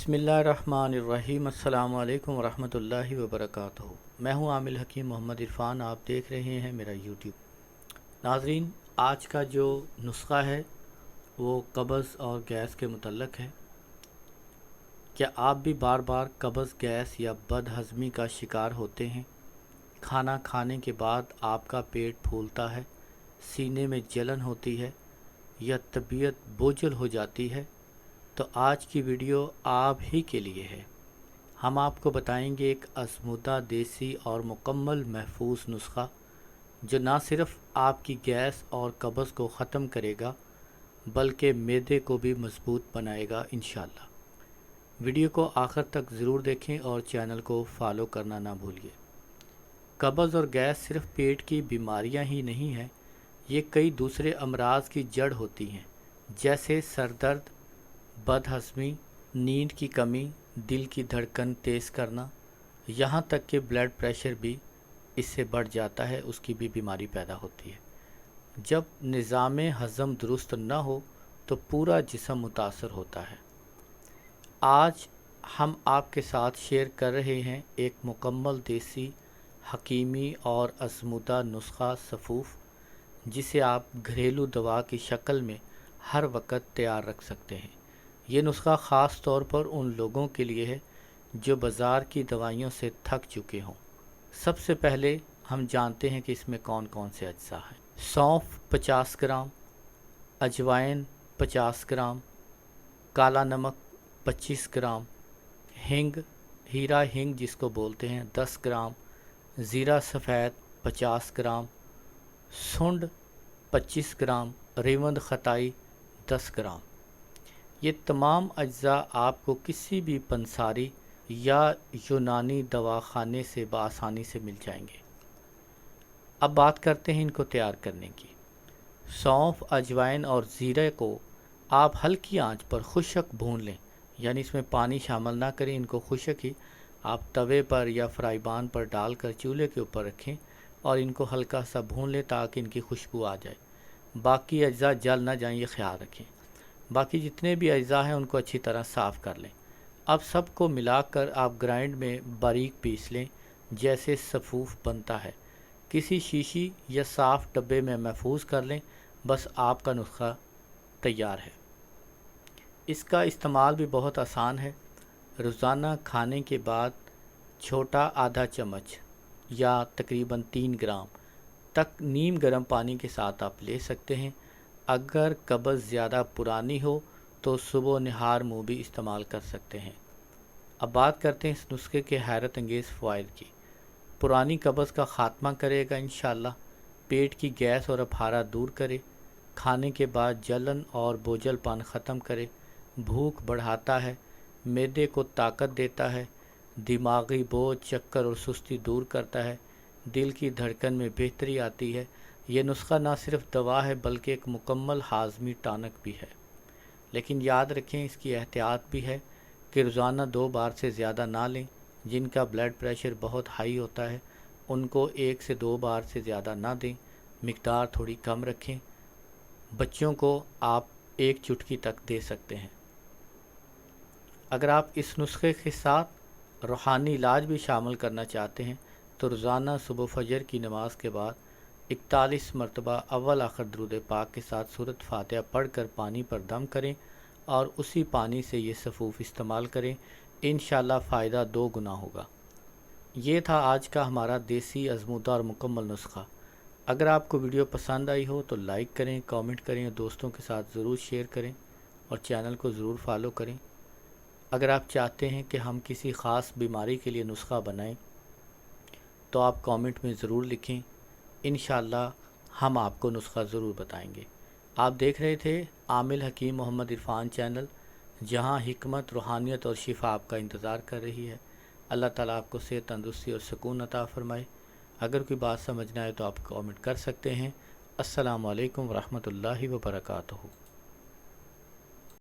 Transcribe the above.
बिस्मिल्लाहिर्रहमानिर्रहीम। अस्सलाम वालेकुम वरहमतुल्लाहि वबरकातुहू। मैं हूं आमिल हकीम मोहम्मद इरफान। आप देख रहे हैं मेरा यूट्यूब। नाज़रीन, आज का जो नुस्ख़ा है वो कब्ज़ और गैस के मुतल्लक़ है। क्या आप भी बार बार कब्ज़, गैस या बदहज़मी का शिकार होते हैं? खाना खाने के बाद आपका पेट फूलता है, सीने में जलन होती है या तबीयत बोझल हो जाती है? तो आज की वीडियो आप ही के लिए है। हम आपको बताएंगे एक आज़मूदा, देसी और मुकम्मल महफूज नुस्ख़ा जो ना सिर्फ़ आपकी गैस और कब्ज़ को ख़त्म करेगा बल्कि मैदे को भी मज़बूत बनाएगा इंशाअल्लाह। वीडियो को आखिर तक ज़रूर देखें और चैनल को फॉलो करना ना भूलिए। कब्ज़ और गैस सिर्फ़ पेट की बीमारियां ही नहीं हैं, ये कई दूसरे अमराज की जड़ होती हैं, जैसे सर दर्द, बदहज़मी, नींद की कमी, दिल की धड़कन तेज़ करना, यहाँ तक कि ब्लड प्रेशर भी इससे बढ़ जाता है, उसकी भी बीमारी पैदा होती है। जब निज़ाम हज़म दुरुस्त न हो तो पूरा जिस्म मुतासर होता है। आज हम आपके साथ शेयर कर रहे हैं एक मुकम्मल देसी, हकीमी और आज़मूदा नुस्ख़ा सफ़ूफ़, जिसे आप घरेलू दवा की शक्ल में हर वक्त तैयार रख सकते हैं। ये नुस्ख़ा ख़ास तौर पर उन लोगों के लिए है जो बाज़ार की दवाइयों से थक चुके हों। सबसे पहले हम जानते हैं कि इसमें कौन कौन से अज्जा हैं। सौंफ 50 ग्राम, अजवाइन 50 ग्राम, काला नमक 25 ग्राम, हींग, हीरा हींग जिसको बोलते हैं 10 ग्राम, ज़ीरा सफ़ेद 50 ग्राम, सुंड 25 ग्राम, रेवंद खताई 10 ग्राम। ये तमाम अज्जा आपको किसी भी पंसारी या यूनानी दवाखाने से बआसानी से मिल जाएंगे। अब बात करते हैं इनको तैयार करने की। सौंफ, अजवाइन और ज़ीरे को आप हल्की आंच पर खुशक भून लें, यानी इसमें पानी शामिल ना करें। इनको खुशक ही आप तवे पर या फ्राईबान पर डालकर चूल्हे के ऊपर रखें और इनको हल्का सा भून लें ताकि इनकी खुशबू आ जाए। बाकी अज्जा जल ना जाएं, ये ख्याल रखें। बाकी जितने भी अज्जा हैं उनको अच्छी तरह साफ़ कर लें। अब सबको मिलाकर आप ग्राइंड में बारीक पीस लें, जैसे सफ़ूफ बनता है। किसी शीशी या साफ़ डब्बे में महफूज कर लें। बस आपका नुस्ख़ा तैयार है। इसका इस्तेमाल भी बहुत आसान है। रोज़ाना खाने के बाद छोटा आधा चम्मच या तकरीबन 3 ग्राम तक नीम गर्म पानी के साथ आप ले सकते हैं। अगर कब्ज़ ज़्यादा पुरानी हो तो सुबह निहार मुँह भी इस्तेमाल कर सकते हैं। अब बात करते हैं इस नुस्खे के हैरत अंगेज़ फ़वाइद की। पुरानी कब्ज़ का ख़ात्मा करेगा इंशाअल्लाह, पेट की गैस और अफारा दूर करे, खाने के बाद जलन और बोझलपन ख़त्म करे, भूख बढ़ाता है, मैदे को ताकत देता है, दिमागी बोझ, चक्कर और सुस्ती दूर करता है, दिल की धड़कन में बेहतरी आती है। ये नुस्ख़ा ना सिर्फ दवा है बल्कि एक मुकम्मल हाज़मी टॉनिक भी है। लेकिन याद रखें, इसकी एहतियात भी है कि रोज़ाना 2 बार से ज़्यादा ना लें। जिनका ब्लड प्रेशर बहुत हाई होता है उनको 1 से 2 बार से ज़्यादा ना दें, मिक़दार थोड़ी कम रखें। बच्चों को आप 1 चुटकी तक दे सकते हैं। अगर आप इस नुस्खे के साथ रूहानी इलाज भी शामिल करना चाहते हैं तो रोज़ाना सुबह फजर की नमाज के बाद 41 मरतबा अव्वल आखिर दुरूद पाक के साथ सूरत फातिहा पढ़कर पानी पर दम करें और उसी पानी से ये सफ़ूफ़ इस्तेमाल करें। इंशाअल्लाह फ़ायदा 2 गुना होगा। ये था आज का हमारा देसी, आज़मूदा और मुकम्मल नुस्ख़ा। अगर आपको वीडियो पसंद आई हो तो लाइक करें, कमेंट करें और दोस्तों के साथ ज़रूर शेयर करें और चैनल को ज़रूर फॉलो करें। अगर आप चाहते हैं कि हम किसी ख़ास बीमारी के लिए नुस्ख़ा बनाएं तो आप कमेंट में ज़रूर लिखें। इंशाअल्लाह हम आपको नुस्ख़ा ज़रूर बताएंगे। आप देख रहे थे आमिल हकीम मोहम्मद इरफान चैनल, जहां हिकमत, रूहानियत और शिफा आपका इंतज़ार कर रही है। अल्लाह ताला आपको सेहत, तंदुरुस्ती और सुकून अता फ़रमाए। अगर कोई बात समझना है तो आप कमेंट कर सकते हैं। अस्सलामु अलैकुम वरहमतुल्लाहि वबरकातुहू।